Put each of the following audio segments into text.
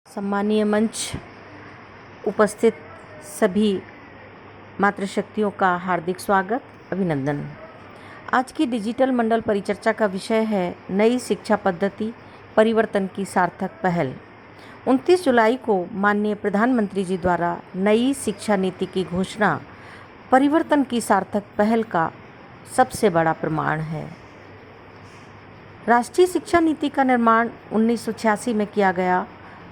सम्मानीय मंच उपस्थित सभी मातृशक्तियों का हार्दिक स्वागत, अभिनंदन। आज की डिजिटल मंडल परिचर्चा का विषय है नई शिक्षा पद्धति परिवर्तन की सार्थक पहल। 29 जुलाई को माननीय प्रधानमंत्री जी द्वारा नई शिक्षा नीति की घोषणा परिवर्तन की सार्थक पहल का सबसे बड़ा प्रमाण है। राष्ट्रीय शिक्षा नीति का निर्माण 1986 में किया गया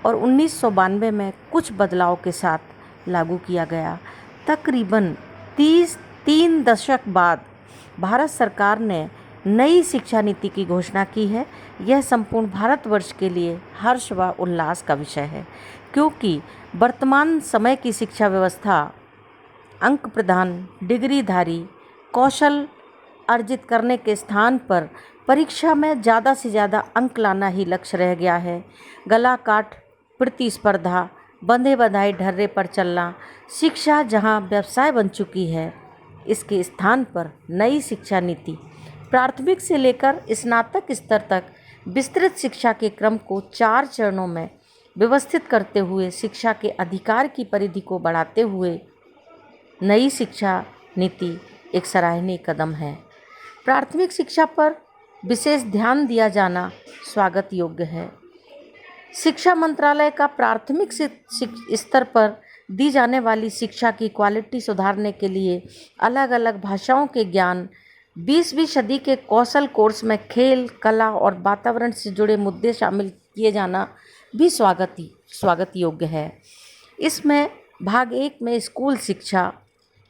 और 1992 में कुछ बदलाव के साथ लागू किया गया। तकरीबन 3 दशक बाद भारत सरकार ने नई शिक्षा नीति की घोषणा की है। यह संपूर्ण भारतवर्ष के लिए हर्ष व उल्लास का विषय है, क्योंकि वर्तमान समय की शिक्षा व्यवस्था अंक प्रधान, डिग्रीधारी, कौशल अर्जित करने के स्थान पर परीक्षा में ज़्यादा से ज़्यादा अंक लाना ही लक्ष्य रह गया है। गला काट प्रतिस्पर्धा, बंधे बंधाए ढर्रे पर चलना, शिक्षा जहां व्यवसाय बन चुकी है, इसके स्थान पर नई शिक्षा नीति प्राथमिक से लेकर स्नातक स्तर तक विस्तृत शिक्षा के क्रम को 4 चरणों में व्यवस्थित करते हुए शिक्षा के अधिकार की परिधि को बढ़ाते हुए नई शिक्षा नीति एक सराहनीय कदम है। प्राथमिक शिक्षा पर विशेष ध्यान दिया जाना स्वागत योग्य है। शिक्षा मंत्रालय का प्राथमिक स्तर पर दी जाने वाली शिक्षा की क्वालिटी सुधारने के लिए अलग अलग भाषाओं के ज्ञान, 20वीं सदी के कौशल कोर्स में खेल, कला और वातावरण से जुड़े मुद्दे शामिल किए जाना भी स्वागत योग्य है। इसमें भाग 1 में स्कूल शिक्षा,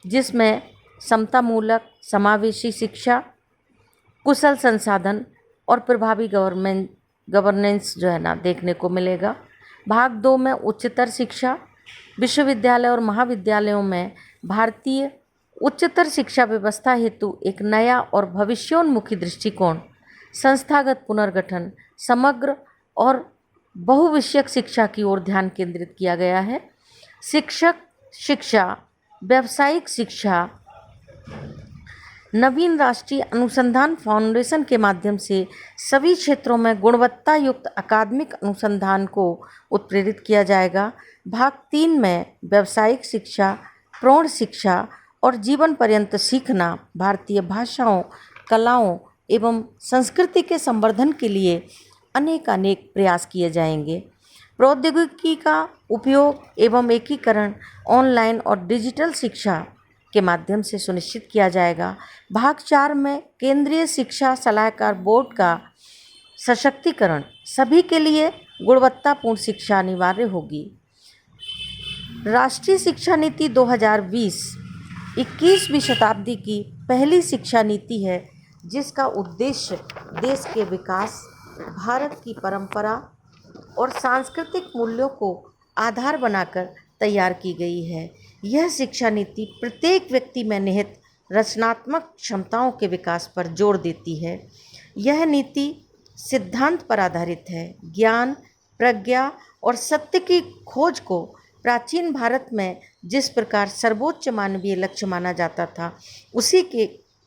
जिसमें समतामूलक समावेशी शिक्षा, कुशल संसाधन और प्रभावी गवर्नेंस देखने को मिलेगा। भाग 2 में उच्चतर शिक्षा, विश्वविद्यालय और महाविद्यालयों में भारतीय उच्चतर शिक्षा व्यवस्था हेतु एक नया और भविष्योन्मुखी दृष्टिकोण, संस्थागत पुनर्गठन, समग्र और बहुविषयक शिक्षा की ओर ध्यान केंद्रित किया गया है। शिक्षक शिक्षा, व्यावसायिक शिक्षा, नवीन राष्ट्रीय अनुसंधान फाउंडेशन के माध्यम से सभी क्षेत्रों में गुणवत्ता युक्त अकादमिक अनुसंधान को उत्प्रेरित किया जाएगा। भाग 3 में व्यावसायिक शिक्षा, प्रौढ़ शिक्षा और जीवन पर्यंत सीखना, भारतीय भाषाओं, कलाओं एवं संस्कृति के संवर्धन के लिए अनेक प्रयास किए जाएंगे। प्रौद्योगिकी का उपयोग एवं एकीकरण ऑनलाइन और डिजिटल शिक्षा के माध्यम से सुनिश्चित किया जाएगा। भाग 4 में केंद्रीय शिक्षा सलाहकार बोर्ड का सशक्तिकरण, सभी के लिए गुणवत्तापूर्ण शिक्षा अनिवार्य होगी। राष्ट्रीय शिक्षा नीति 2020 21वीं शताब्दी की पहली शिक्षा नीति है, जिसका उद्देश्य देश के विकास, भारत की परंपरा और सांस्कृतिक मूल्यों को आधार बनाकर तैयार की गई है। यह शिक्षा नीति प्रत्येक व्यक्ति में निहित रचनात्मक क्षमताओं के विकास पर जोर देती है। यह नीति सिद्धांत पर आधारित है। ज्ञान, प्रज्ञा और सत्य की खोज को प्राचीन भारत में जिस प्रकार सर्वोच्च मानवीय लक्ष्य माना जाता था, उसी के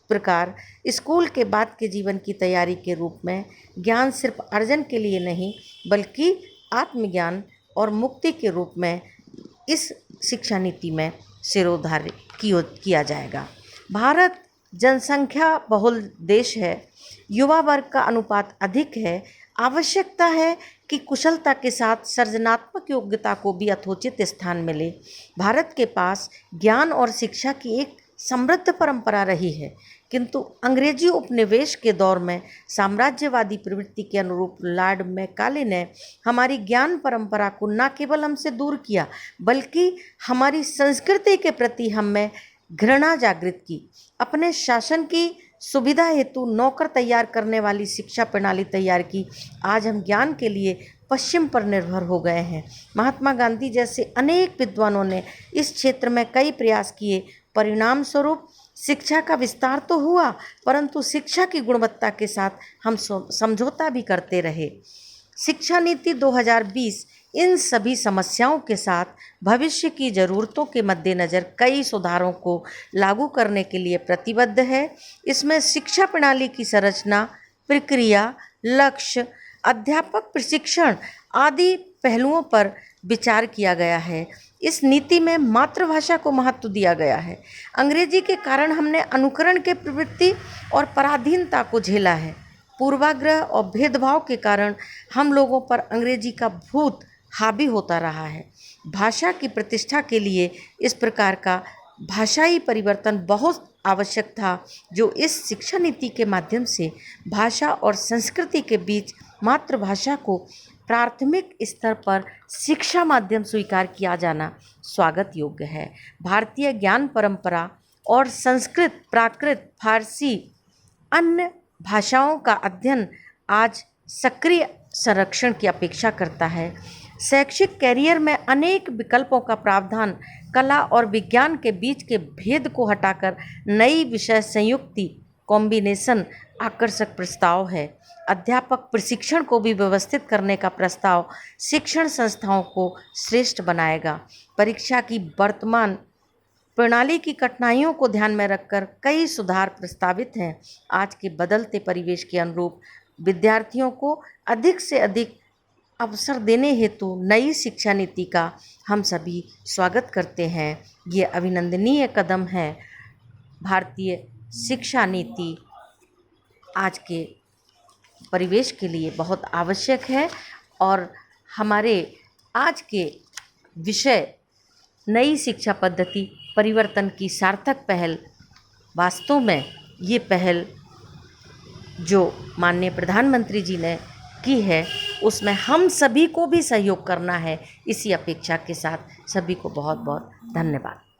प्रकार स्कूल के बाद के जीवन की तैयारी के रूप में ज्ञान सिर्फ अर्जन के लिए नहीं, बल्कि आत्मज्ञान और मुक्ति के रूप में इस शिक्षा नीति में सिरोधार्य किया जाएगा। भारत जनसंख्या बहुल देश है, युवा वर्ग का अनुपात अधिक है। आवश्यकता है कि कुशलता के साथ सृजनात्मक योग्यता को भी यथोचित स्थान मिले। भारत के पास ज्ञान और शिक्षा की एक समृद्ध परंपरा रही है, किंतु अंग्रेजी उपनिवेश के दौर में साम्राज्यवादी प्रवृत्ति के अनुरूप लॉर्ड मैकाले ने हमारी ज्ञान परंपरा को न केवल हमसे दूर किया, बल्कि हमारी संस्कृति के प्रति हम में घृणा जागृत की। अपने शासन की सुविधा हेतु नौकर तैयार करने वाली शिक्षा प्रणाली तैयार की। आज हम ज्ञान के लिए पश्चिम पर निर्भर हो गए हैं। महात्मा गांधी जैसे अनेक विद्वानों ने इस क्षेत्र में कई प्रयास किए। परिणाम स्वरूप शिक्षा का विस्तार तो हुआ, परंतु शिक्षा की गुणवत्ता के साथ हम समझौता भी करते रहे। शिक्षा नीति 2020 इन सभी समस्याओं के साथ भविष्य की ज़रूरतों के मद्देनज़र कई सुधारों को लागू करने के लिए प्रतिबद्ध है। इसमें शिक्षा प्रणाली की संरचना, प्रक्रिया, लक्ष्य, अध्यापक प्रशिक्षण आदि पहलुओं पर विचार किया गया है। इस नीति में मातृभाषा को महत्व दिया गया है। अंग्रेजी के कारण हमने अनुकरण के प्रवृत्ति और पराधीनता को झेला है। पूर्वाग्रह और भेदभाव के कारण हम लोगों पर अंग्रेजी का भूत हावी होता रहा है। भाषा की प्रतिष्ठा के लिए इस प्रकार का भाषाई परिवर्तन बहुत आवश्यक था, जो इस शिक्षा नीति के माध्यम से भाषा और संस्कृति के बीच मातृभाषा को प्राथमिक स्तर पर शिक्षा माध्यम स्वीकार किया जाना स्वागत योग्य है। भारतीय ज्ञान परंपरा और संस्कृत, प्राकृत, फारसी, अन्य भाषाओं का अध्ययन आज सक्रिय संरक्षण की अपेक्षा करता है। शैक्षिक कैरियर में अनेक विकल्पों का प्रावधान कला और विज्ञान के बीच के भेद को हटाकर नई विषय संयुक्ति कॉम्बिनेशन आकर्षक प्रस्ताव है। अध्यापक प्रशिक्षण को भी व्यवस्थित करने का प्रस्ताव शिक्षण संस्थाओं को श्रेष्ठ बनाएगा। परीक्षा की वर्तमान प्रणाली की कठिनाइयों को ध्यान में रखकर कई सुधार प्रस्तावित हैं। आज के बदलते परिवेश के अनुरूप विद्यार्थियों को अधिक से अधिक अवसर देने हेतु नई शिक्षा नीति का हम सभी स्वागत करते हैं। ये अभिनंदनीय कदम है। भारतीय शिक्षा नीति आज के परिवेश के लिए बहुत आवश्यक है और हमारे आज के विषय नई शिक्षा पद्धति परिवर्तन की सार्थक पहल, वास्तव में ये पहल जो माननीय प्रधानमंत्री जी ने की है उसमें हम सभी को भी सहयोग करना है। इसी अपेक्षा के साथ सभी को बहुत बहुत धन्यवाद।